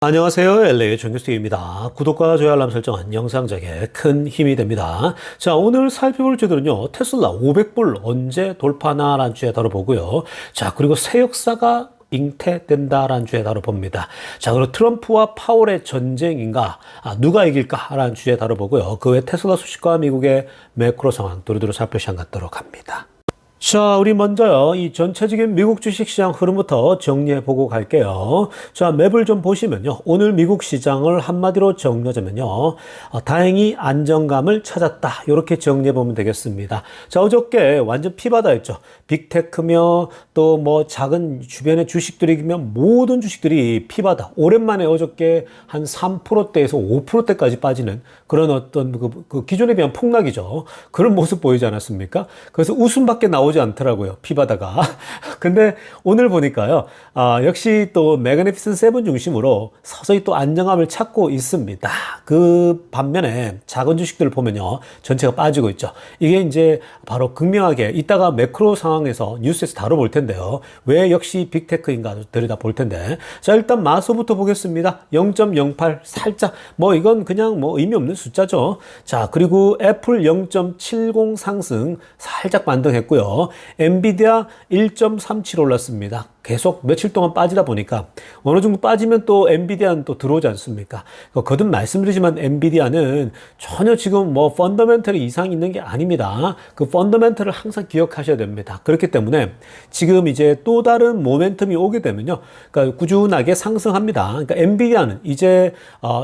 안녕하세요. LA의 정규스입니다. 구독과 좋아요 알람 설정은 영상작에 큰 힘이 됩니다. 자, 오늘 살펴볼 주제는요. 테슬라 500불 언제 돌파나라는 주제 다뤄보고요. 자, 그리고 새 역사가 잉태된다라는 주제 다뤄봅니다. 자, 그리고 트럼프와 파월의 전쟁인가? 누가 이길까라는 주제 다뤄보고요. 그 외 테슬라 소식과 미국의 매크로 상황 두루두루 살펴시간 갖도록 합니다. 자, 우리 먼저요, 이 전체적인 미국 주식시장 흐름부터 정리해보고 갈게요. 자, 맵을 좀 보시면요. 오늘 미국 시장을 한마디로 정리하자면요. 다행히 안정감을 찾았다. 이렇게 정리해보면 되겠습니다. 자, 어저께 완전 피바다였죠. 빅테크며 또 뭐 작은 주변의 주식들이며 모든 주식들이 피바다. 오랜만에 어저께 한 3%대에서 5%대까지 빠지는 그런 어떤 그 기존에 비한 폭락이죠. 그런 모습 보이지 않았습니까? 그래서 웃음밖에 나오지 않더라고요. 피바다가. 근데 오늘 보니까요. 역시 또 매그니피센트 세븐 중심으로 서서히 또 안정감을 찾고 있습니다. 그 반면에 작은 주식들을 보면요. 전체가 빠지고 있죠. 이게 이제 바로 극명하게 이따가 매크로 상황에서 뉴스에서 다뤄볼 텐데요. 왜 역시 빅테크인가 들여다 볼 텐데. 자, 일단 마소부터 보겠습니다. 0.08 살짝 뭐 이건 그냥 뭐 의미 없는 숫자죠. 자, 그리고 애플 0.70 상승 살짝 반등했고요. 엔비디아 1.37 올랐습니다. 계속 며칠 동안 빠지다 보니까 어느 정도 빠지면 또 엔비디아는 또 들어오지 않습니까? 거듭 말씀드리지만 엔비디아는 전혀 지금 뭐 펀더멘털이 이상이 있는 게 아닙니다. 그 펀더멘털을 항상 기억하셔야 됩니다. 그렇기 때문에 지금 이제 또 다른 모멘텀이 오게 되면요. 그러니까 꾸준하게 상승합니다. 그러니까 엔비디아는 이제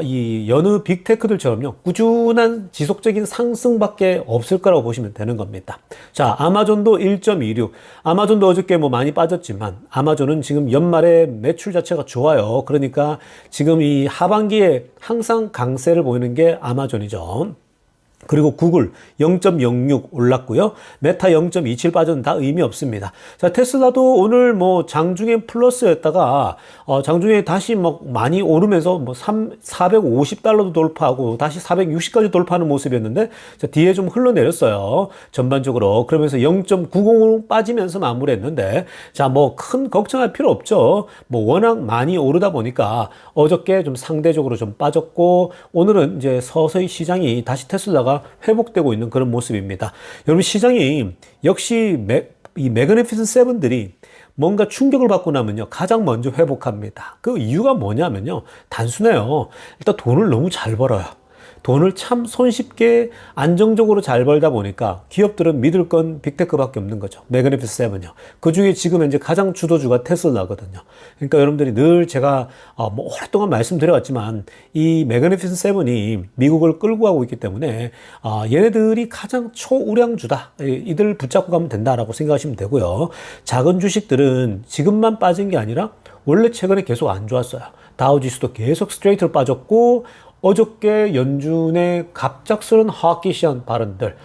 이 여느 빅테크들처럼요. 꾸준한 지속적인 상승밖에 없을 거라고 보시면 되는 겁니다. 자, 아마존도 1.26. 아마존도 어저께 뭐 많이 빠졌지만 아마존은 지금 연말에 매출 자체가 좋아요. 그러니까 지금 이 하반기에 항상 강세를 보이는 게 아마존이죠. 그리고 구글 0.06 올랐고요. 메타 0.27 빠졌는 다 의미 없습니다. 자, 테슬라도 오늘 뭐 장중에 플러스였다가 장중에 다시 뭐 많이 오르면서 뭐 450달러도 돌파하고 다시 460까지 돌파하는 모습이었는데 자, 뒤에 좀 흘러내렸어요. 전반적으로. 그러면서 0.90으로 빠지면서 마무리했는데 자, 뭐 큰 걱정할 필요 없죠. 뭐 워낙 많이 오르다 보니까 어저께 좀 상대적으로 좀 빠졌고 오늘은 이제 서서히 시장이 다시 테슬라가 회복되고 있는 그런 모습입니다. 여러분 시장이 역시 이 매그니피센트 세븐들이 뭔가 충격을 받고 나면요 가장 먼저 회복합니다. 그 이유가 뭐냐면요 단순해요. 일단 돈을 너무 잘 벌어요. 돈을 참 손쉽게 안정적으로 잘 벌다 보니까 기업들은 믿을 건 빅테크밖에 없는 거죠. 매그니피센트 세븐이요. 그 중에 지금 현재 가장 주도주가 테슬라거든요. 그러니까 여러분들이 늘 제가 뭐 오랫동안 말씀드려왔지만 이 매그니피센트 세븐이 미국을 끌고 가고 있기 때문에 얘네들이 가장 초우량주다. 이들 붙잡고 가면 된다라고 생각하시면 되고요. 작은 주식들은 지금만 빠진 게 아니라 원래 최근에 계속 안 좋았어요. 다우지수도 계속 스트레이트로 빠졌고 어저께 연준의 갑작스런 하키시한 발언들,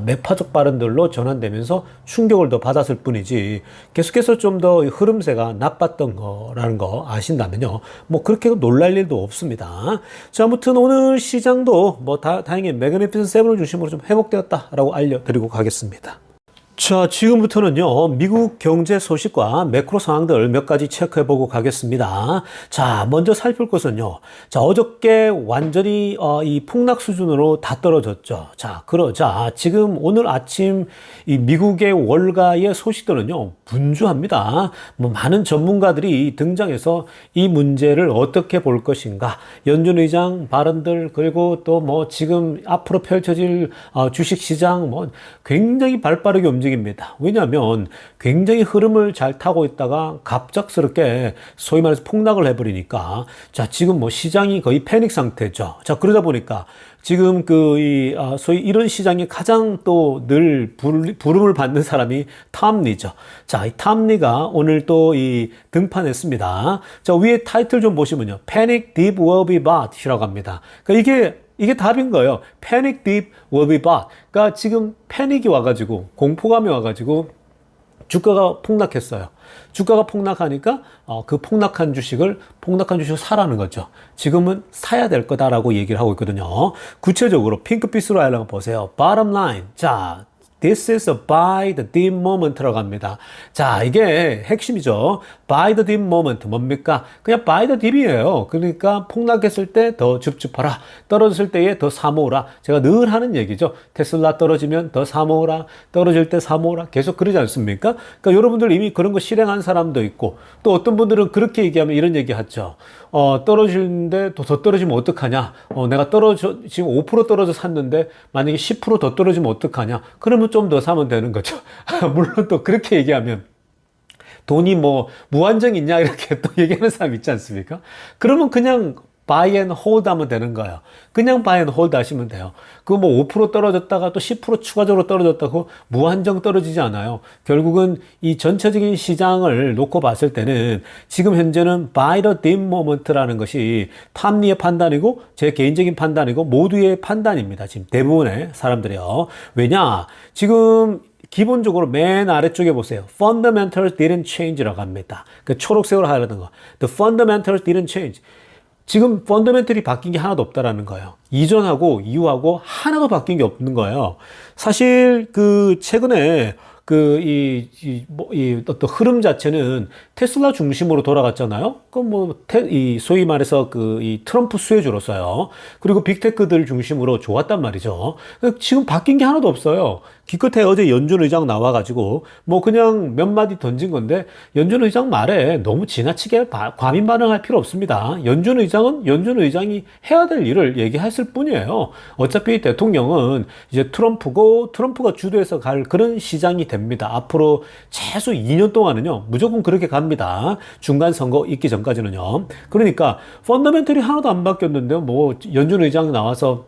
매파적 발언들로 전환되면서 충격을 더 받았을 뿐이지 계속해서 좀 더 흐름세가 나빴던 거라는 거 아신다면요. 뭐 그렇게 놀랄 일도 없습니다. 자, 아무튼 오늘 시장도 뭐 다행히 매그니피센트 세븐을 중심으로 좀 회복되었다라고 알려드리고 가겠습니다. 자, 지금부터는요, 미국 경제 소식과 매크로 상황들 몇 가지 체크해보고 가겠습니다. 자, 먼저 살필 것은요, 자, 어저께 완전히, 이 폭락 수준으로 다 떨어졌죠. 자, 그러자, 지금 오늘 아침 이 미국의 월가의 소식들은요, 분주합니다. 뭐, 많은 전문가들이 등장해서 이 문제를 어떻게 볼 것인가, 연준 의장 발언들, 그리고 또 뭐, 지금 앞으로 펼쳐질, 주식 시장, 뭐, 굉장히 발빠르게 움직입니다. 왜냐하면 굉장히 흐름을 잘 타고 있다가 갑작스럽게 소위 말해서 폭락을 해버리니까 자, 지금 뭐 시장이 거의 패닉 상태죠. 자, 그러다 보니까 지금 소위 이런 시장에 가장 또 늘 부름을 받는 사람이 탐리죠. 자, 이 탐리가 오늘 또 이 등판했습니다. 자, 위에 타이틀 좀 보시면요. Panic Deep Will Be Bought이라고 합니다. 그러니까 이게 답인 거예요. Panic Deep Will Be Bought. 그러니까 지금 패닉이 와가지고 공포감이 와가지고 주가가 폭락했어요. 주가가 폭락하니까 그 폭락한 주식을 사라는 거죠. 지금은 사야 될 거다라고 얘기를 하고 있거든요. 구체적으로 핑크빛으로 한번 보세요. Bottom line. 자, This is a by the deep moment라고 합니다. 자, 이게 핵심이죠. By the deep moment 뭡니까? 그냥 by the deep이에요. 그러니까 폭락했을 때 더 줍줍하라. 떨어졌을 때에 더 사모으라. 제가 늘 하는 얘기죠. 테슬라 떨어지면 더 사모으라. 떨어질 때 사모으라. 계속 그러지 않습니까? 그러니까 여러분들 이미 그런 거 실행한 사람도 있고 또 어떤 분들은 그렇게 얘기하면 이런 얘기 하죠. 떨어지는데 더 떨어지면 어떡하냐? 내가 지금 5% 떨어져 샀는데 만약에 10% 더 떨어지면 어떡하냐? 그러면 좀 더 사면 되는 거죠. 물론 또 그렇게 얘기하면 돈이 뭐 무한정 있냐 이렇게 또 얘기하는 사람 있지 않습니까? 그러면 그냥 buy and hold 하면 되는 거예요. 그냥 buy and hold 하시면 돼요. 그거 뭐 5% 떨어졌다가 또 10% 추가적으로 떨어졌다고 무한정 떨어지지 않아요. 결국은 이 전체적인 시장을 놓고 봤을 때는 지금 현재는 buy the deep moment라는 것이 탐리의 판단이고 제 개인적인 판단이고 모두의 판단입니다. 지금 대부분의 사람들이요. 왜냐? 지금 기본적으로 맨 아래쪽에 보세요. Fundamentals didn't change라고 합니다. 그 초록색으로 하려는 거. The fundamentals didn't change. 지금 펀더멘털이 바뀐 게 하나도 없다라는 거예요. 이전하고 이후하고 하나도 바뀐 게 없는 거예요. 사실 그 최근에 어떤 흐름 자체는 테슬라 중심으로 돌아갔잖아요. 소위 말해서 이 트럼프 수혜주로서요. 그리고 빅테크들 중심으로 좋았단 말이죠. 지금 바뀐 게 하나도 없어요. 기껏해 어제 연준 의장 나와가지고 그냥 몇 마디 던진 건데 연준 의장 말에 너무 지나치게 과민 반응할 필요 없습니다. 연준 의장은 연준 의장이 해야 될 일을 얘기했을 뿐이에요. 어차피 대통령은 이제 트럼프가 주도해서 갈 그런 시장이 됩니다. 앞으로 최소 2년 동안은요, 무조건 그렇게 갑니다. 중간 선거 있기 전까지는요. 그러니까 펀더멘털이 하나도 안 바뀌었는데 연준 의장 나와서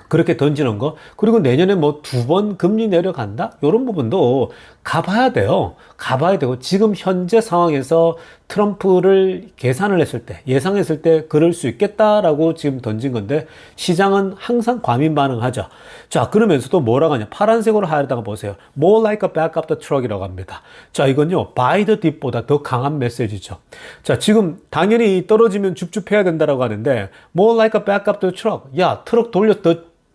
그렇게 던지는 거, 그리고 내년에 2번 금리 내려간다? 이런 부분도 가봐야 돼요. 가봐야 되고, 지금 현재 상황에서 트럼프를 계산을 했을 때, 예상했을 때 그럴 수 있겠다라고 지금 던진 건데, 시장은 항상 과민 반응하죠. 자, 그러면서도 뭐라고 하냐. 파란색으로 하려다가 보세요. More like a back up the truck이라고 합니다. 자, 이건요, by the deep보다 더 강한 메시지죠. 자, 지금 당연히 떨어지면 줍줍해야 된다라고 하는데, more like a back up the truck. 야, 트럭 돌려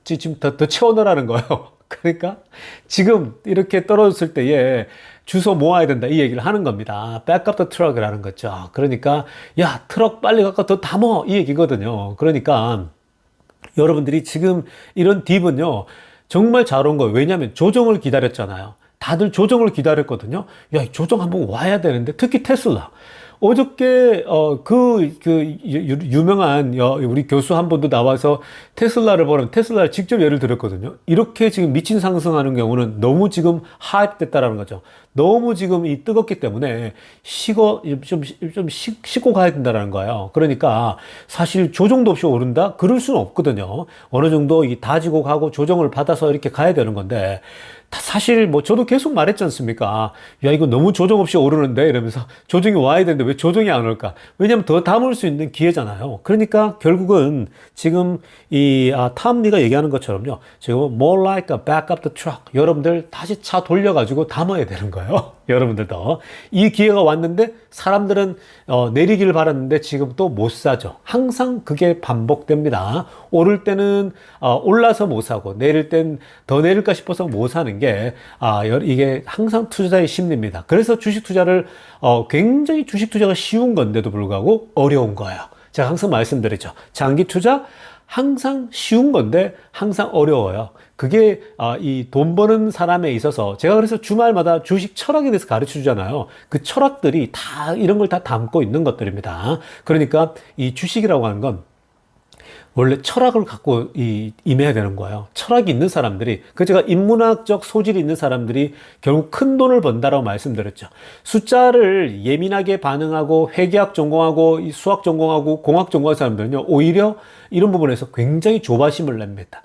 지금 더 채워넣으라는 거예요. 그러니까 지금 이렇게 떨어졌을 때에 주워 모아야 된다 이 얘기를 하는 겁니다. Back up the truck이라는 거죠. 그러니까 야, 트럭 빨리 갖고 더 담어 이 얘기거든요. 그러니까 여러분들이 지금 이런 딥은요 정말 잘 온 거예요. 왜냐하면 조정을 기다렸잖아요. 다들 조정을 기다렸거든요. 야, 조정 한번 와야 되는데, 특히 테슬라. 어저께 유명한 우리 교수 한 분도 나와서 테슬라를 직접 예를 들었거든요. 이렇게 지금 미친 상승하는 경우는 너무 지금 하이프 됐다라는 거죠. 너무 지금 뜨겁기 때문에 좀 식고 가야 된다라는 거예요. 그러니까 사실 조정도 없이 오른다? 그럴 수는 없거든요. 어느 정도 다지고 가고 조정을 받아서 이렇게 가야 되는 건데, 사실 저도 계속 말했지 않습니까? 야, 이거 너무 조정 없이 오르는데 이러면서 조정이 와야 되는데 왜 조정이 안 올까? 왜냐면 더 담을 수 있는 기회잖아요. 그러니까 결국은 지금 탐리가 얘기하는 것처럼요. 지금 more like a back up the truck. 여러분들 다시 차 돌려가지고 담아야 되는 거예요. 여러분들도. 이 기회가 왔는데 사람들은 내리기를 바랐는데 지금 또 못 사죠. 항상 그게 반복됩니다. 오를 때는 올라서 못 사고 내릴 땐 더 내릴까 싶어서 못 사는 게 이게 항상 투자자의 심리입니다. 그래서 주식 투자를 굉장히 주식 투자가 쉬운 건데도 불구하고 어려운 거예요. 제가 항상 말씀드리죠. 장기 투자 항상 쉬운 건데 항상 어려워요. 그게 이 돈 버는 사람에 있어서 제가 그래서 주말마다 주식 철학에 대해서 가르쳐 주잖아요. 그 철학들이 다 이런 걸 다 담고 있는 것들입니다. 그러니까 이 주식이라고 하는 건 원래 철학을 갖고 임해야 되는 거예요. 철학이 있는 사람들이, 제가 인문학적 소질이 있는 사람들이 결국 큰 돈을 번다라고 말씀드렸죠. 숫자를 예민하게 반응하고 회계학 전공하고 수학 전공하고 공학 전공한 사람들은요, 오히려 이런 부분에서 굉장히 조바심을 냅니다.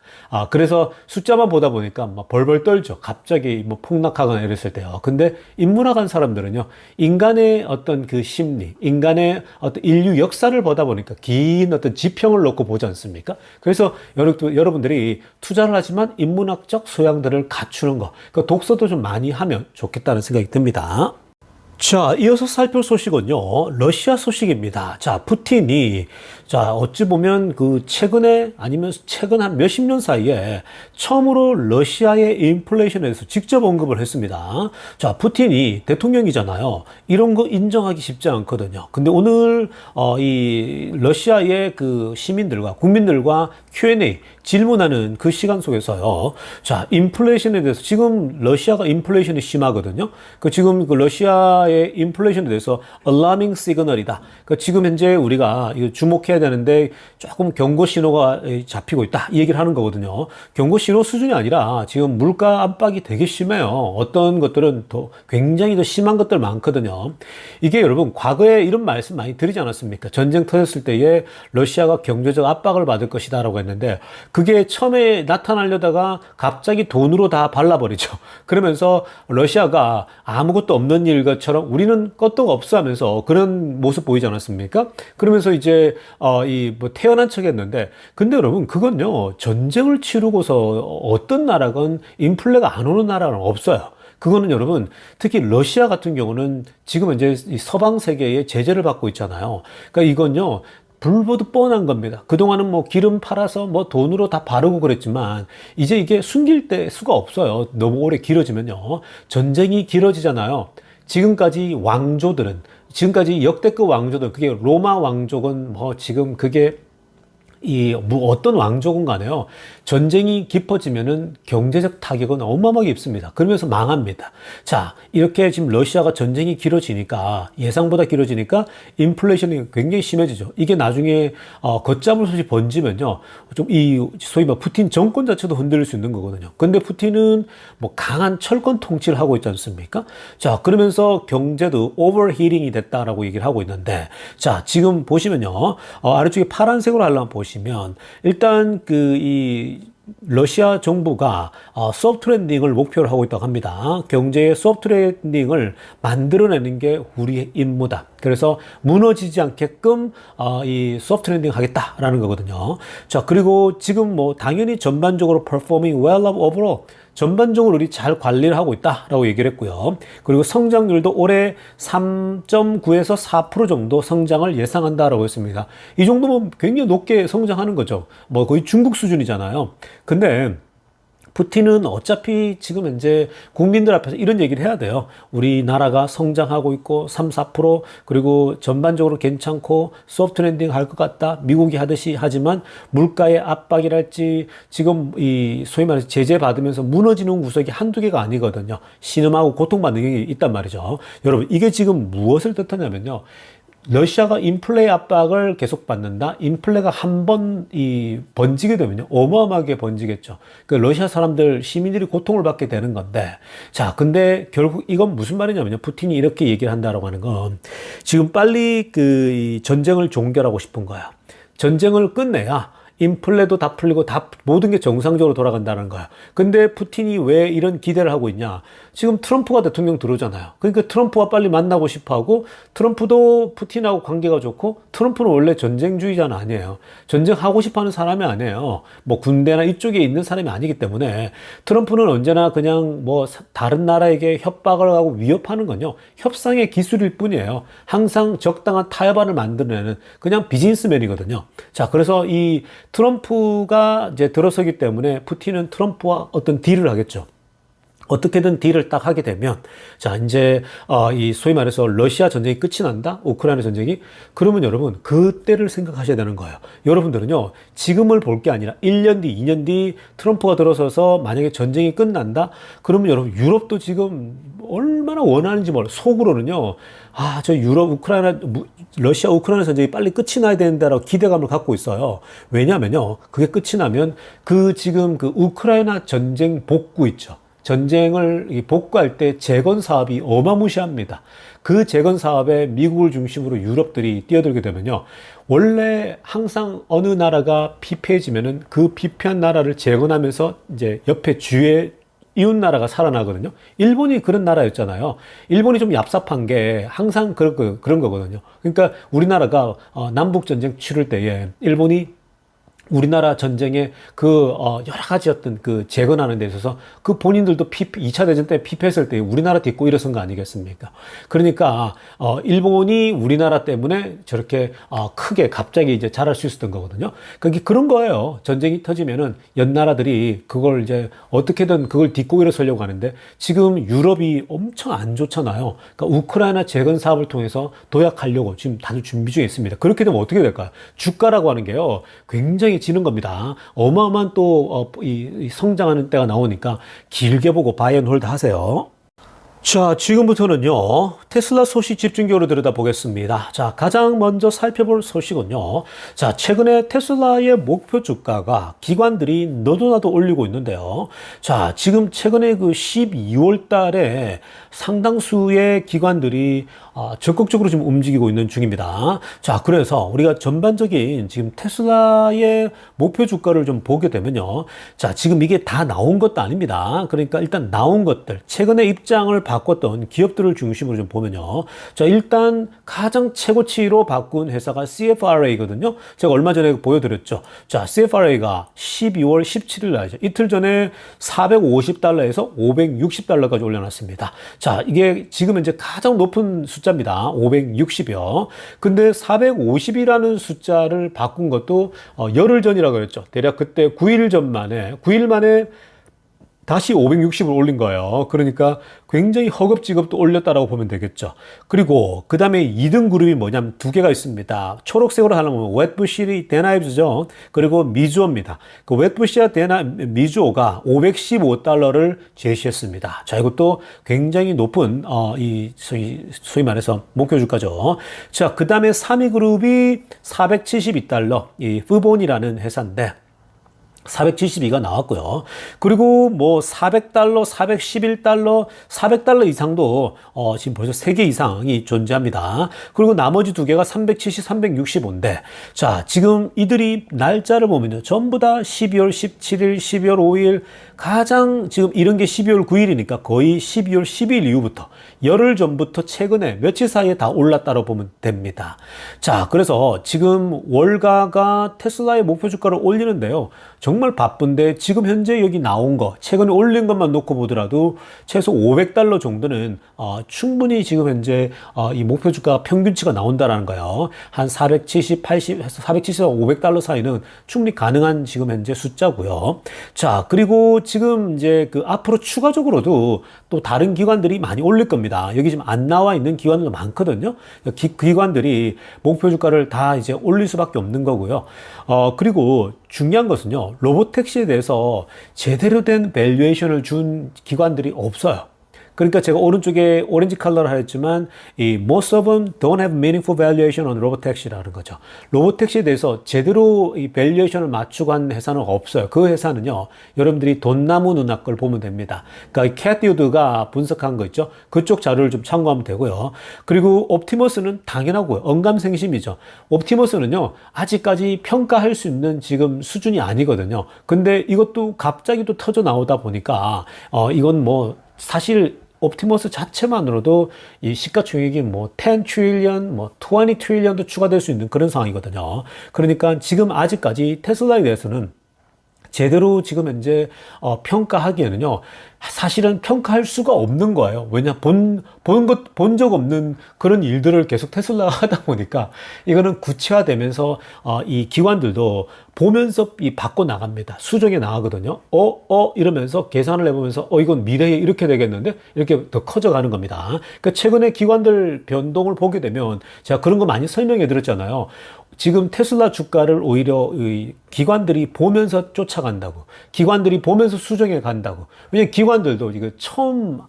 그래서 숫자만 보다 보니까 막 벌벌 떨죠. 갑자기 폭락하거나 이랬을 때요. 근데 인문학한 사람들은요, 인간의 어떤 그 심리, 인간의 어떤 인류 역사를 보다 보니까 긴 어떤 지평을 놓고 보지 않습니까? 그래서 여러분들이 투자를 하지만 인문학적 소양들을 갖추는 거, 그 독서도 좀 많이 하면 좋겠다는 생각이 듭니다. 자, 이어서 살펴볼 소식은요, 러시아 소식입니다. 자, 푸틴이 자, 어찌 보면 그 최근에 아니면 최근 한 몇십 년 사이에 처음으로 러시아의 인플레이션에 대해서 직접 언급을 했습니다. 자, 푸틴이 대통령이잖아요. 이런 거 인정하기 쉽지 않거든요. 근데 오늘 이 러시아의 그 시민들과 국민들과 Q&A 질문하는 그 시간 속에서요. 자, 인플레이션에 대해서 지금 러시아가 인플레이션이 심하거든요. 그 지금 그 러시아의 인플레이션에 대해서 alarming signal이다. 그 지금 현재 우리가 이거 주목해야 되는데 조금 경고 신호가 잡히고 있다. 이 얘기를 하는 거거든요. 경고 신호 수준이 아니라 지금 물가 압박이 되게 심해요. 어떤 것들은 더 굉장히 더 심한 것들 많거든요. 이게 여러분 과거에 이런 말씀 많이 드리지 않았습니까? 전쟁 터졌을 때에 러시아가 경제적 압박을 받을 것이다라고 했는데 그게 처음에 나타나려다가 갑자기 돈으로 다 발라버리죠. 그러면서 러시아가 아무것도 없는 일 것처럼 우리는 껐떡 없어 하면서 그런 모습 보이지 않았습니까? 그러면서 이제 뭐 태어난 척 했는데 근데 여러분 그건요 전쟁을 치르고서 어떤 나라건 인플레가 안 오는 나라는 없어요. 그거는 여러분 특히 러시아 같은 경우는 지금 이제 이 서방 세계의 제재를 받고 있잖아요. 그러니까 이건요 불보듯 뻔한 겁니다. 그동안은 뭐 기름 팔아서 뭐 돈으로 다 바르고 그랬지만 이제 이게 숨길 때 수가 없어요. 너무 오래 길어지면요. 전쟁이 길어지잖아요. 지금까지 왕조들은 지금까지 역대급 왕조들 그게 로마 왕족은 뭐 지금 그게 뭐 어떤 왕족은 간에요. 전쟁이 깊어지면은 경제적 타격은 어마어마하게 입습니다. 그러면서 망합니다. 자, 이렇게 지금 러시아가 전쟁이 길어지니까 예상보다 길어지니까 인플레이션이 굉장히 심해지죠. 이게 나중에 걷잡을 수 없이 번지면요. 좀 소위 말 푸틴 정권 자체도 흔들릴 수 있는 거거든요. 근데 푸틴은 뭐 강한 철권 통치를 하고 있지 않습니까? 자, 그러면서 경제도 오버히팅이 됐다라고 얘기를 하고 있는데 자, 지금 보시면요. 아래쪽에 파란색으로 하려면 보시면 일단 러시아 정부가 소프트 랜딩을 목표로 하고 있다고 합니다. 경제의 소프트 랜딩을 만들어내는 게 우리의 임무다. 그래서 무너지지 않게끔 이 소프트 랜딩 하겠다라는 거거든요. 자, 그리고 지금 뭐 당연히 전반적으로 performing well overall 전반적으로 우리 잘 관리를 하고 있다라고 얘기를 했고요. 그리고 성장률도 올해 3.9에서 4% 정도 성장을 예상한다라고 했습니다. 이 정도면 굉장히 높게 성장하는 거죠. 뭐 거의 중국 수준이잖아요. 근데 푸틴은 어차피 지금 현재 국민들 앞에서 이런 얘기를 해야 돼요. 우리나라가 성장하고 있고 3, 4% 그리고 전반적으로 괜찮고 소프트 랜딩 할 것 같다. 미국이 하듯이 하지만 물가의 압박이랄지 지금 이 소위 말해서 제재 받으면서 무너지는 구석이 한두 개가 아니거든요. 신음하고 고통받는 게 있단 말이죠. 여러분 이게 지금 무엇을 뜻하냐면요. 러시아가 인플레 압박을 계속 받는다. 인플레가 한 번 번지게 되면요. 어마어마하게 번지겠죠. 그 러시아 사람들, 시민들이 고통을 받게 되는 건데. 자, 근데 결국 이건 무슨 말이냐면요. 푸틴이 이렇게 얘기를 한다라고 하는 건 지금 빨리 이 전쟁을 종결하고 싶은 거야. 전쟁을 끝내야 인플레도 다 풀리고 다 모든 게 정상적으로 돌아간다는 거야. 근데 푸틴이 왜 이런 기대를 하고 있냐? 지금 트럼프가 대통령 들어오잖아요. 그러니까 트럼프와 빨리 만나고 싶어 하고 트럼프도 푸틴하고 관계가 좋고 트럼프는 원래 전쟁주의자는 아니에요. 전쟁하고 싶어 하는 사람이 아니에요. 뭐 군대나 이쪽에 있는 사람이 아니기 때문에 트럼프는 언제나 그냥 뭐 다른 나라에게 협박을 하고 위협하는 건요. 협상의 기술일 뿐이에요. 항상 적당한 타협안을 만들어내는 그냥 비즈니스맨이거든요. 자, 그래서 이 트럼프가 이제 들어서기 때문에 푸틴은 트럼프와 어떤 딜을 하겠죠. 어떻게든 딜을 딱 하게 되면, 자, 이제, 이 소위 말해서 러시아 전쟁이 끝이 난다? 우크라이나 전쟁이? 그러면 여러분, 그때를 생각하셔야 되는 거예요. 여러분들은요, 지금을 볼 게 아니라 1년 뒤, 2년 뒤 트럼프가 들어서서 만약에 전쟁이 끝난다? 그러면 여러분, 유럽도 지금 얼마나 원하는지 몰라요. 속으로는요, 저 러시아 우크라이나 전쟁이 빨리 끝이 나야 된다라고 기대감을 갖고 있어요. 왜냐면요, 그게 끝이 나면 지금 그 우크라이나 전쟁 복구 있죠. 전쟁을 복구할 때 재건 사업이 어마무시합니다. 그 재건 사업에 미국을 중심으로 유럽들이 뛰어들게 되면요. 원래 항상 어느 나라가 피폐해지면은 그 피폐한 나라를 재건하면서 이제 옆에 주위에 이웃 나라가 살아나거든요. 일본이 그런 나라였잖아요. 일본이 좀 얍삽한 게 항상 그런 거거든요. 그러니까 우리나라가 남북전쟁 치를 때에 일본이 우리나라 전쟁에 그 여러 가지 어떤 그 재건하는 데 있어서 그 본인들도 2차 대전 때 피폐했을 때 우리나라 딛고 일어선 거 아니겠습니까? 그러니까 일본이 우리나라 때문에 저렇게 크게 갑자기 이제 잘할 수 있었던 거거든요. 그게 그런 거예요. 전쟁이 터지면은 연나라들이 그걸 이제 어떻게든 그걸 딛고 일어서려고 하는데 지금 유럽이 엄청 안 좋잖아요. 그러니까 우크라이나 재건 사업을 통해서 도약하려고 지금 다들 준비 중에 있습니다. 그렇게 되면 어떻게 될까요? 주가라고 하는 게요. 굉장히 지는 겁니다. 어마어마한 또 이 성장하는 때가 나오니까 길게 보고 바이 앤 홀드 하세요. 자, 지금부터는요, 테슬라 소식 집중적으로 들여다보겠습니다. 자, 가장 먼저 살펴볼 소식은요. 자, 최근에 테슬라의 목표 주가가 기관들이 너도나도 올리고 있는데요. 자, 지금 최근에 그 12월 달에 상당수의 기관들이 적극적으로 지금 움직이고 있는 중입니다. 자, 그래서 우리가 전반적인 지금 테슬라의 목표 주가를 좀 보게 되면요. 자, 지금 이게 다 나온 것도 아닙니다. 그러니까 일단 나온 것들, 최근에 입장을 바꿨던 기업들을 중심으로 좀 보면요. 자, 일단 가장 최고치로 바꾼 회사가 CFRA거든요. 제가 얼마 전에 보여드렸죠. 자, CFRA가 12월 17일 날이죠. 이틀 전에 450달러에서 560달러까지 올려놨습니다. 자, 이게 지금 현재 가장 높은 숫자입니다. 560이요. 근데 450이라는 숫자를 바꾼 것도 열흘 전이라고 그랬죠. 대략 그때 9일 만에 다시 560을 올린 거예요. 그러니까 굉장히 허겁지겁 또 올렸다라고 보면 되겠죠. 그리고 그 다음에 2등 그룹이 뭐냐면 두 개가 있습니다. 초록색으로 하려면 웻부시 데나이브즈죠. 그리고 미주오입니다. 그 웻부시와 미주오가 515달러를 제시했습니다. 자, 이것도 굉장히 높은 소위 말해서 목표 주가죠. 자, 그 다음에 3위 그룹이 472달러, 이 푸본이라는 회사인데 472가 나왔고요. 그리고 뭐 400달러, 411달러, 400달러 이상도 지금 벌써 3개 이상이 존재합니다. 그리고 나머지 두 개가 370, 365인데 자, 지금 이들이 날짜를 보면요. 전부 다 12월 17일, 12월 5일 가장 지금 이런 게 12월 9일이니까 거의 12월 10일 이후부터 열흘 전부터 최근에 며칠 사이에 다 올랐다고 보면 됩니다. 자, 그래서 지금 월가가 테슬라의 목표 주가를 올리는데요. 정말 바쁜데 지금 현재 여기 나온 거, 최근에 올린 것만 놓고 보더라도 최소 500달러 정도는 충분히 지금 현재 이 목표 주가 평균치가 나온다라는 거예요. 한 470, 80, 470에서 500달러 사이는 충분히 가능한 지금 현재 숫자고요. 자, 그리고 지금 이제 그 앞으로 추가적으로도 또 다른 기관들이 많이 올릴 겁니다. 여기 지금 안 나와 있는 기관들도 많거든요. 기관들이 목표 주가를 다 이제 올릴 수밖에 없는 거고요. 그리고 중요한 것은요, 로보택시에 대해서 제대로 된 밸류에이션을 준 기관들이 없어요. 그러니까 제가 오른쪽에 오렌지 컬러를 하였지만 이 most of them don't have meaningful valuation on 로보택시라는 거죠. 로보택시에 대해서 제대로 이 밸류에이션을 맞추고 한 회사는 없어요. 그 회사는요, 여러분들이 돈나무 누나 걸 보면 됩니다. 그러니까 캐티우드가 분석한 거 있죠. 그쪽 자료를 좀 참고하면 되고요. 그리고 옵티머스는 당연하고요. 언감생심이죠. 옵티머스는요, 아직까지 평가할 수 있는 지금 수준이 아니거든요. 근데 이것도 갑자기 또 터져 나오다 보니까 이건 뭐 사실 옵티머스 자체만으로도 이 시가총액이 뭐 10 트릴리언, 뭐 20 트릴리언도 추가될 수 있는 그런 상황이거든요. 그러니까 지금 아직까지 테슬라에 대해서는 제대로 지금 현재 평가하기에는요, 사실은 평가할 수가 없는 거예요. 왜냐, 본 적 없는 그런 일들을 계속 테슬라가 하다 보니까 이거는 구체화되면서 이 기관들도 보면서 이 바꿔 나갑니다. 수정해 나가거든요. 이러면서 계산을 해보면서 이건 미래에 이렇게 되겠는데 이렇게 더 커져가는 겁니다. 그러니까 최근에 기관들 변동을 보게 되면 제가 그런 거 많이 설명해 드렸잖아요. 지금 테슬라 주가를 오히려 기관들이 보면서 쫓아간다고. 기관들이 보면서 수정해 간다고. 왜냐면 기관들도 이거 처음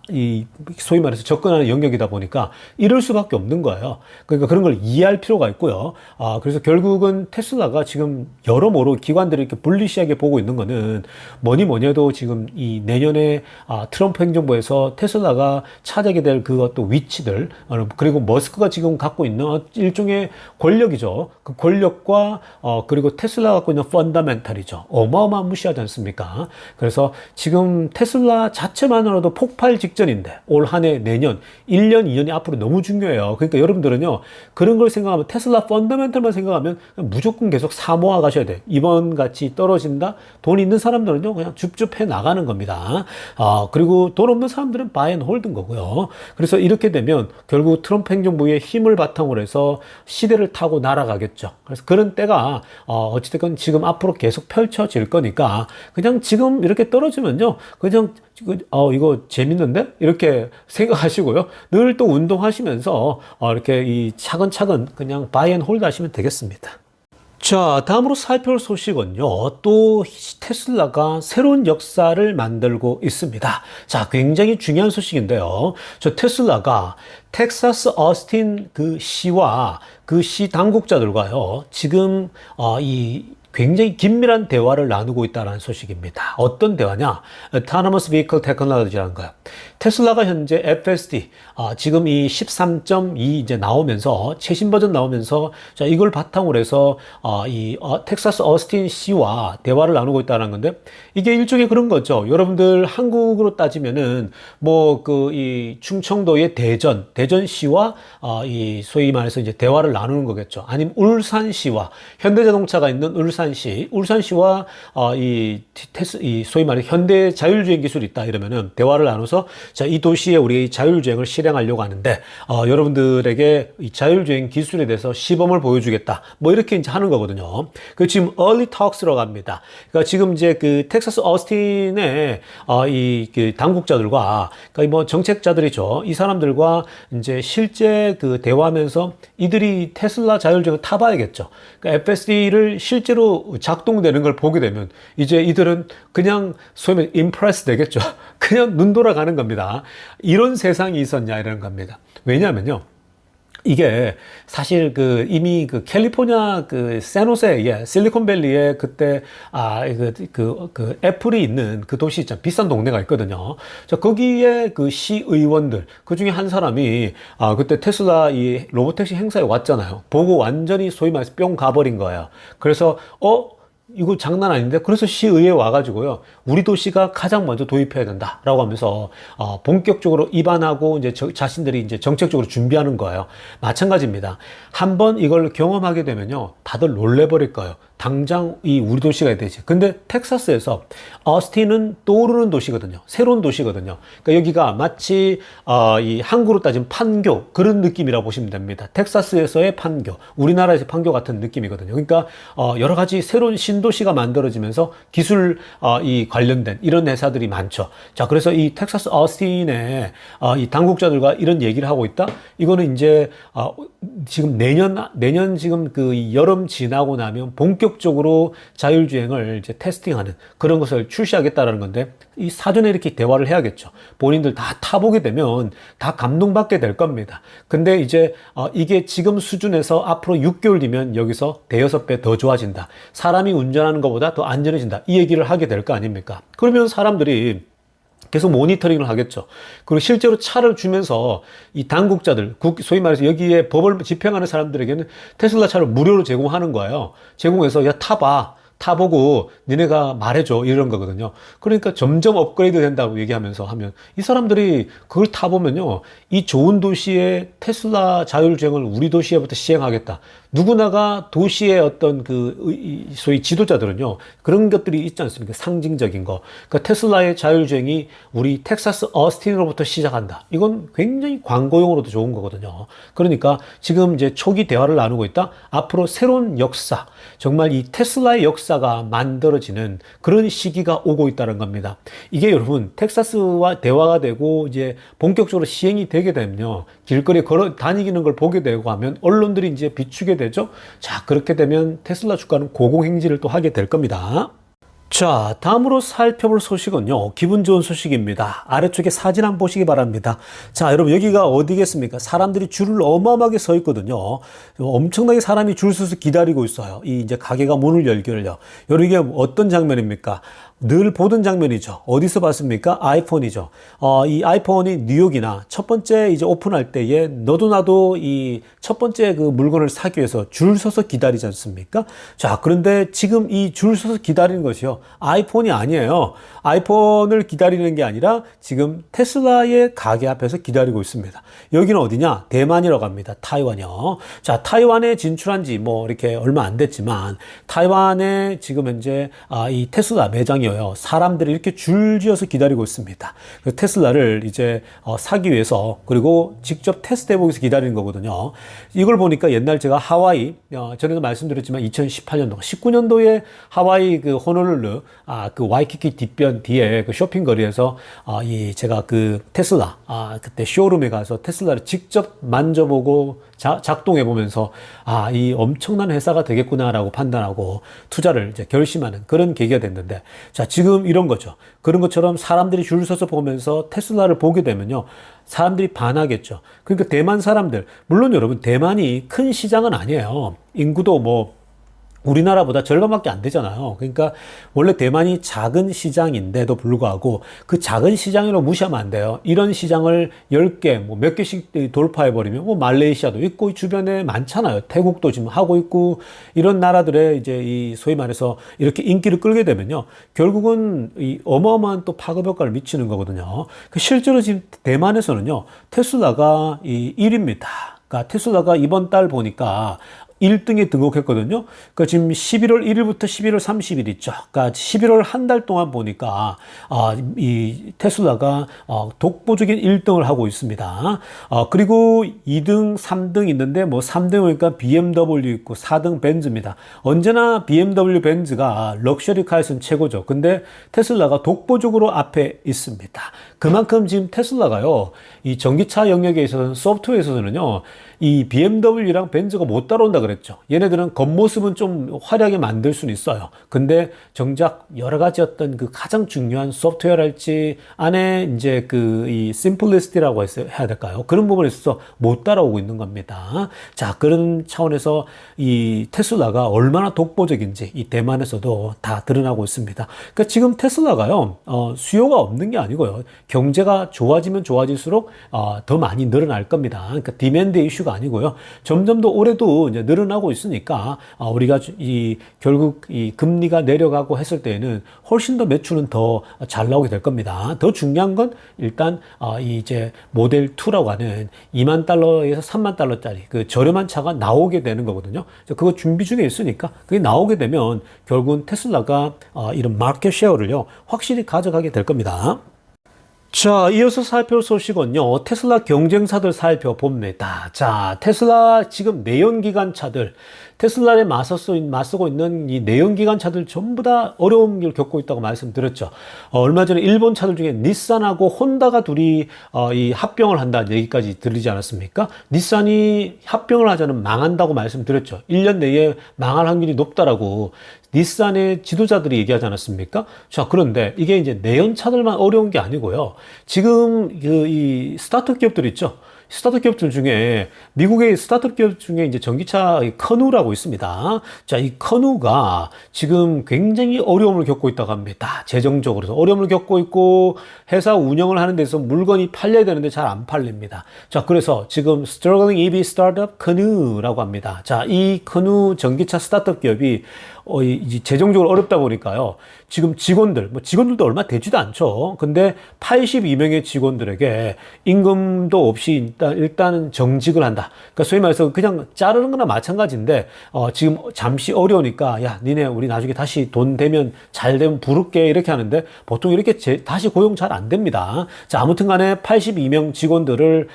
소위 말해서 접근하는 영역이다 보니까 이럴 수밖에 없는 거예요. 그러니까 그런 걸 이해할 필요가 있고요. 그래서 결국은 테슬라가 지금 여러모로 기관들이 이렇게 불리시하게 보고 있는 거는 뭐니 해도 지금 이 내년에 트럼프 행정부에서 테슬라가 차지하게 될 그것도 위치들, 그리고 머스크가 지금 갖고 있는 일종의 권력이죠. 그 권력과 그리고 테슬라 갖고 있는 펀더멘털이죠. 어마어마한 무시하지 않습니까? 그래서 지금 테슬라 자체만으로도 폭발 직전인데 올 한 해 내년 1년 2년이 앞으로 너무 중요해요. 그러니까 여러분들은요 그런 걸 생각하면 테슬라 펀더멘털만 생각하면 무조건 계속 사모아 가셔야 돼요. 이번 같이 떨어진다? 돈 있는 사람들은요 그냥 줍줍해 나가는 겁니다. 그리고 돈 없는 사람들은 바이 앤 홀드인 거고요. 그래서 이렇게 되면 결국 트럼프 행정부의 힘을 바탕으로 해서 시대를 타고 날아가겠죠. 그래서 그런 때가 어찌됐건 지금 앞으로 계속 펼쳐질 거니까 그냥 지금 이렇게 떨어지면요 그냥 이거 재밌는데? 이렇게 생각하시고요. 늘 또 운동하시면서 이렇게 이 차근차근 그냥 바이 앤 홀드 하시면 되겠습니다. 자, 다음으로 살펴볼 소식은요. 또 테슬라가 새로운 역사를 만들고 있습니다. 자, 굉장히 중요한 소식인데요. 저 테슬라가 텍사스 어스틴 그 시와 그 시 당국자들과요. 지금 이 굉장히 긴밀한 대화를 나누고 있다는 소식입니다. 어떤 대화냐? Autonomous Vehicle Technology라는 거예요. 테슬라가 현재 FSD, 지금 이 13.2 이제 나오면서, 최신 버전 나오면서, 자, 이걸 바탕으로 해서, 텍사스 어스틴 씨와 대화를 나누고 있다는 건데, 이게 일종의 그런 거죠. 여러분들 한국으로 따지면은, 이 충청도의 대전시와, 소위 말해서 이제 대화를 나누는 거겠죠. 아니면 울산시와, 현대자동차가 있는 울산시와, 소위 말해 현대 자율주행 기술이 있다 이러면은 대화를 나눠서 자, 이 도시에 우리 자율주행을 실행하려고 하는데 여러분들에게 이 자율주행 기술에 대해서 시범을 보여주겠다. 이렇게 이제 하는 거거든요. 그 지금 early talks라고 합니다. 그러니까 지금 이제 그 텍사스 어스틴의 그 당국자들과 그러니까 정책자들이죠. 이 사람들과 이제 실제 그 대화하면서 이들이 테슬라 자율주행을 타봐야겠죠. 그러니까 FSD를 실제로 작동되는 걸 보게 되면 이제 이들은 그냥 소위 말해 임프레스 되겠죠. 그냥 눈 돌아가는 겁니다. 이런 세상이 있었냐 이런 겁니다. 왜냐하면요. 이게 사실 이미 캘리포니아 샌호세 실리콘밸리에 그때 애플이 있는 그 도시 있잖아요. 비싼 동네가 있거든요. 자, 거기에 그 시의원들 그 중에 한 사람이 그때 테슬라 이 로보택시 행사에 왔잖아요. 보고 완전히 소위 말해서 뿅 가버린 거예요. 그래서 이거 장난 아닌데? 그래서 시의회에 와가지고요. 우리 도시가 가장 먼저 도입해야 된다. 라고 하면서, 본격적으로 입안하고, 이제 자신들이 이제 정책적으로 준비하는 거예요. 마찬가지입니다. 한번 이걸 경험하게 되면요. 다들 놀래버릴 거예요. 당장 우리 도시가 되지. 근데 텍사스에서 어스틴은 떠오르는 도시거든요. 새로운 도시거든요. 그러니까 여기가 마치 이 한국으로 따지면 판교 그런 느낌이라고 보시면 됩니다. 텍사스에서의 판교, 우리나라에서의 판교 같은 느낌이거든요. 그러니까 여러 가지 새로운 신도시가 만들어지면서 기술 이 관련된 이런 회사들이 많죠. 자, 그래서 이 텍사스 어스틴의 이 당국자들과 이런 얘기를 하고 있다. 이거는 이제 지금 내년 지금 그 여름 지나고 나면 본격적으로 자율주행을 이제 테스팅하는 그런 것을 출시하겠다라는 건데 이 사전에 이렇게 대화를 해야겠죠. 본인들 다 타보게 되면 다 감동받게 될 겁니다. 근데 이제 이게 지금 수준에서 앞으로 6개월 뒤면 여기서 대여섯 배 더 좋아진다. 사람이 운전하는 것보다 더 안전해진다. 이 얘기를 하게 될 거 아닙니까? 그러면 사람들이 계속 모니터링을 하겠죠. 그리고 실제로 차를 주면서 이 당국자들, 소위 말해서 여기에 법을 집행하는 사람들에게는 테슬라 차를 무료로 제공하는 거예요. 제공해서 야 타보고 니네가 말해줘 이런 거거든요. 그러니까 점점 업그레이드 된다고 얘기하면서 하면 이 사람들이 그걸 타보면요. 이 좋은 도시에 테슬라 자율주행을 우리 도시에부터 시행하겠다. 누구나가 도시의 어떤 소위 지도자들은요. 그런 것들이 있지 않습니까? 상징적인 거. 그러니까 테슬라의 자율주행이 우리 텍사스 어스틴으로부터 시작한다. 이건 굉장히 광고용으로도 좋은 거거든요. 그러니까 지금 이제 초기 대화를 나누고 있다. 앞으로 새로운 역사, 정말 이 테슬라의 역사가 만들어지는 그런 시기가 오고 있다는 겁니다. 이게 여러분 텍사스와 대화가 되고 이제 본격적으로 시행이 되게 되면요. 길거리에 걸어 다니는 걸 보게 되고 하면 언론들이 이제 비추게 되죠. 자, 그렇게 되면 테슬라 주가는 고공행진을 또 하게 될 겁니다. 자, 다음으로 살펴볼 소식은요, 기분 좋은 소식입니다. 아래쪽에 사진 한번 보시기 바랍니다. 자, 여러분, 여기가 어디겠습니까? 사람들이 줄을 어마어마하게 서 있거든요. 엄청나게 사람이 줄 서서 기다리고 있어요. 이 이제 가게가 문을 열기를요. 여러분, 이게 어떤 장면입니까? 늘 보던 장면이죠. 어디서 봤습니까? 아이폰이죠. 이 아이폰이 뉴욕이나 첫 번째 이제 오픈할 때에 너도 나도 이 첫 번째 그 물건을 사기 위해서 줄 서서 기다리지 않습니까? 자, 그런데 지금 이 줄 서서 기다리는 것이요. 아이폰이 아니에요. 아이폰을 기다리는 게 아니라 지금 테슬라의 가게 앞에서 기다리고 있습니다. 여기는 어디냐? 대만이라고 합니다. 타이완이요. 자, 타이완에 진출한 지 뭐 이렇게 얼마 안 됐지만 타이완에 지금 현재 이 테슬라 매장이요. 사람들이 이렇게 줄지어서 기다리고 있습니다. 그 테슬라를 이제 사기 위해서 그리고 직접 테스트해보기 위해서 기다리는 거거든요. 이걸 보니까 옛날 제가 하와이, 전에도 말씀드렸지만 2018년도, 19년도에 하와이 그 호놀룰루, 그 와이키키 뒷변 뒤에 그 쇼핑거리에서 제가 그 테슬라, 그때 쇼룸에 가서 테슬라를 직접 만져보고 작동해보면서 이 엄청난 회사가 되겠구나라고 판단하고 투자를 이제 결심하는 그런 계기가 됐는데, 자, 지금 이런 거죠. 그런 것처럼 사람들이 줄 서서 보면서 테슬라를 보게 되면요, 사람들이 반하겠죠. 그러니까 대만 사람들, 물론 여러분, 대만이 큰 시장은 아니에요. 인구도 뭐 우리나라보다 절반밖에 안 되잖아요. 그러니까 원래 대만이 작은 시장인데도 불구하고 그 작은 시장으로 무시하면 안 돼요. 이런 시장을 10개, 뭐 몇 개씩 돌파해버리면 뭐 말레이시아도 있고 주변에 많잖아요. 태국도 지금 하고 있고 이런 나라들의 이제 이 소위 말해서 이렇게 인기를 끌게 되면요. 결국은 이 어마어마한 또 파급 효과를 미치는 거거든요. 실제로 지금 대만에서는요. 테슬라가 이 1위입니다. 그러니까 테슬라가 이번 달 보니까 1등에 등록했거든요. 그러니까 지금 11월 1일부터 11월 30일 있죠. 그러니까 11월 한 달 동안 보니까 이 테슬라가 독보적인 1등을 하고 있습니다. 그리고 2등, 3등 있는데 뭐 3등 보니까 BMW 있고 4등 벤츠입니다. 언제나 BMW, 벤츠가 럭셔리 카에서는 최고죠. 근데 테슬라가 독보적으로 앞에 있습니다. 그만큼 지금 테슬라가요, 이 전기차 영역에 있어서는 소프트웨어에서는요, 이 BMW랑 벤츠가 못 따라온다 그랬죠. 얘네들은 겉모습은 좀 화려하게 만들 수는 있어요. 근데 정작 여러 가지 어떤 그 가장 중요한 소프트웨어랄지 안에 이제 그 이 심플리시티라고 해야 될까요? 그런 부분에 있어서 못 따라오고 있는 겁니다. 자, 그런 차원에서 이 테슬라가 얼마나 독보적인지 이 대만에서도 다 드러나고 있습니다. 그러니까 지금 테슬라가요, 수요가 없는 게 아니고요. 경제가 좋아지면 좋아질수록 더 많이 늘어날 겁니다. 그러니까 디맨드 이슈가 아니고요. 점점 더 올해도 이제 늘어나고 있으니까 우리가 결국 이 금리가 내려가고 했을 때에는 훨씬 더 매출은 더 잘 나오게 될 겁니다. 더 중요한 건 일단 이제 모델 2라고 하는 2만 달러에서 3만 달러짜리 그 저렴한 차가 나오게 되는 거거든요. 그거 준비 중에 있으니까 그게 나오게 되면 결국은 테슬라가 이런 마켓 쉐어를요 확실히 가져가게 될 겁니다. 자, 이어서 살펴볼 소식은요, 테슬라 경쟁사들 살펴봅니다. 자, 테슬라 지금 내연기관차들, 테슬라에 맞서고 있는 이 내연기관차들 전부 다 어려움을 겪고 있다고 말씀드렸죠. 얼마 전에 일본 차들 중에 닛산하고 혼다가 둘이 이 합병을 한다는 얘기까지 들리지 않았습니까? 닛산이 합병을 하자면 망한다고 말씀드렸죠. 1년 내에 망할 확률이 높다라고 닛산의 지도자들이 얘기하지 않았습니까? 자, 그런데 이게 이제 내연차들만 어려운 게 아니고요. 지금 이 스타트업 기업들 있죠. 스타트업 기업들 중에 미국의 스타트업 기업 중에 이제 전기차 커누라고 있습니다. 자, 이 커누가 지금 굉장히 어려움을 겪고 있다고 합니다. 재정적으로 어려움을 겪고 있고 회사 운영을 하는 데서 물건이 팔려야 되는데 잘 안 팔립니다. 자, 그래서 지금 Struggling EV Startup 커누라고 합니다. 자, 이 커누 전기차 스타트업 기업이 이제 재정적으로 어렵다 보니까요. 지금 직원들도 얼마 되지도 않죠. 근데 82명의 직원들에게 임금도 없이 일단은 정직을 한다. 그러니까 소위 말해서 그냥 자르는 거나 마찬가지인데, 지금 잠시 어려우니까, 야, 니네 우리 나중에 다시 돈 되면 잘 되면 부를게 이렇게 하는데, 보통 이렇게 다시 고용 잘 안 됩니다. 자, 아무튼 간에 82명 직원들을,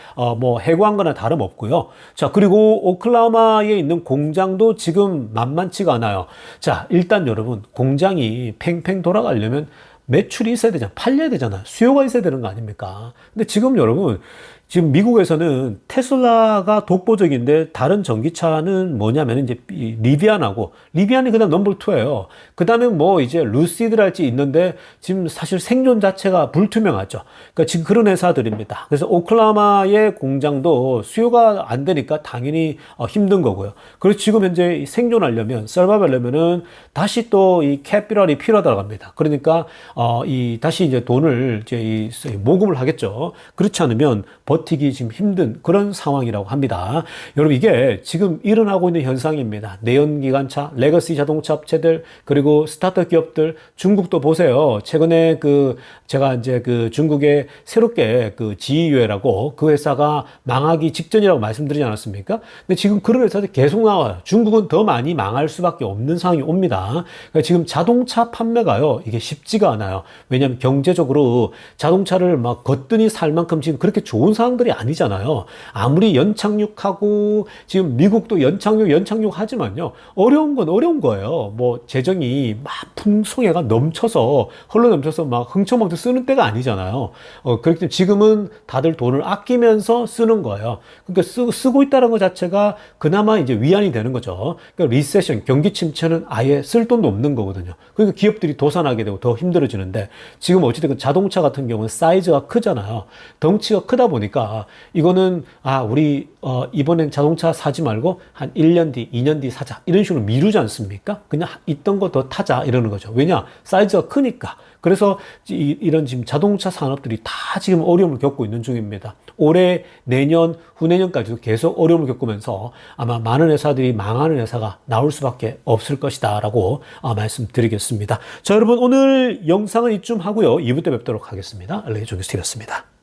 해고한 거나 다름없고요. 자, 그리고 오클라호마에 있는 공장도 지금 만만치가 않아요. 자, 일단 여러분, 공장이 팽팽 돌아가려면 매출이 있어야 되잖아요. 팔려야 되잖아요. 수요가 있어야 되는 거 아닙니까? 근데 지금 여러분, 지금 미국에서는 테슬라가 독보적인데 다른 전기차는 뭐냐면 이제 이 리비안이 그다음 넘버 2예요. 그다음에 뭐 이제 루시드랄지 있는데 지금 사실 생존 자체가 불투명하죠. 그러니까 지금 그런 회사들입니다. 그래서 오클라호마의 공장도 수요가 안 되니까 당연히 힘든 거고요. 그래서 지금 현재 생존하려면 서바이벌하려면은 다시 또 이 캐피럴이 필요하다고 합니다. 그러니까 이 다시 이제 돈을 이제 이 모금을 하겠죠. 그렇지 않으면 버티기 지금 힘든 그런 상황이라고 합니다. 여러분 이게 지금 일어나고 있는 현상입니다. 내연기관차, 레거시 자동차 업체들 그리고 스타트업 기업들 중국도 보세요. 최근에 제가 이제 중국에 새롭게 지이유에라고 그 회사가 망하기 직전이라고 말씀드리지 않았습니까? 근데 지금 그런 회사들이 계속 나와요. 중국은 더 많이 망할 수밖에 없는 상황이 옵니다. 그러니까 지금 자동차 판매가요. 이게 쉽지가 않아요. 왜냐하면 경제적으로 자동차를 막 거뜬히 살 만큼 지금 그렇게 좋은 상황들이 아니잖아요. 아무리 연착륙하고 지금 미국도 연착륙 하지만요. 어려운 건 어려운 거예요. 뭐 재정이 막 풍성해가 넘쳐서 흘러넘쳐서 막 흥청망청 쓰는 때가 아니잖아요. 그렇기 때문에 지금은 다들 돈을 아끼면서 쓰는 거예요. 그러니까 쓰고 있다는 것 자체가 그나마 이제 위안이 되는 거죠. 그러니까 리세션, 경기 침체는 아예 쓸 돈도 없는 거거든요. 그러니까 기업들이 도산하게 되고 더 힘들어지는데 지금 어찌됐든 자동차 같은 경우는 사이즈가 크잖아요. 덩치가 크다 보니까 이거는 우리 이번엔 자동차 사지 말고 한 1년 뒤, 2년 뒤 사자 이런 식으로 미루지 않습니까? 그냥 있던 거 더 타자 이러는 거죠. 왜냐? 사이즈가 크니까. 그래서 이런 지금 자동차 산업들이 다 지금 어려움을 겪고 있는 중입니다. 올해, 내년, 후내년까지도 계속 어려움을 겪으면서 아마 많은 회사들이 망하는 회사가 나올 수밖에 없을 것이다 라고 말씀드리겠습니다. 자, 여러분 오늘 영상은 이쯤 하고요. 2부 때 뵙도록 하겠습니다. LA 종교스티브였습니다.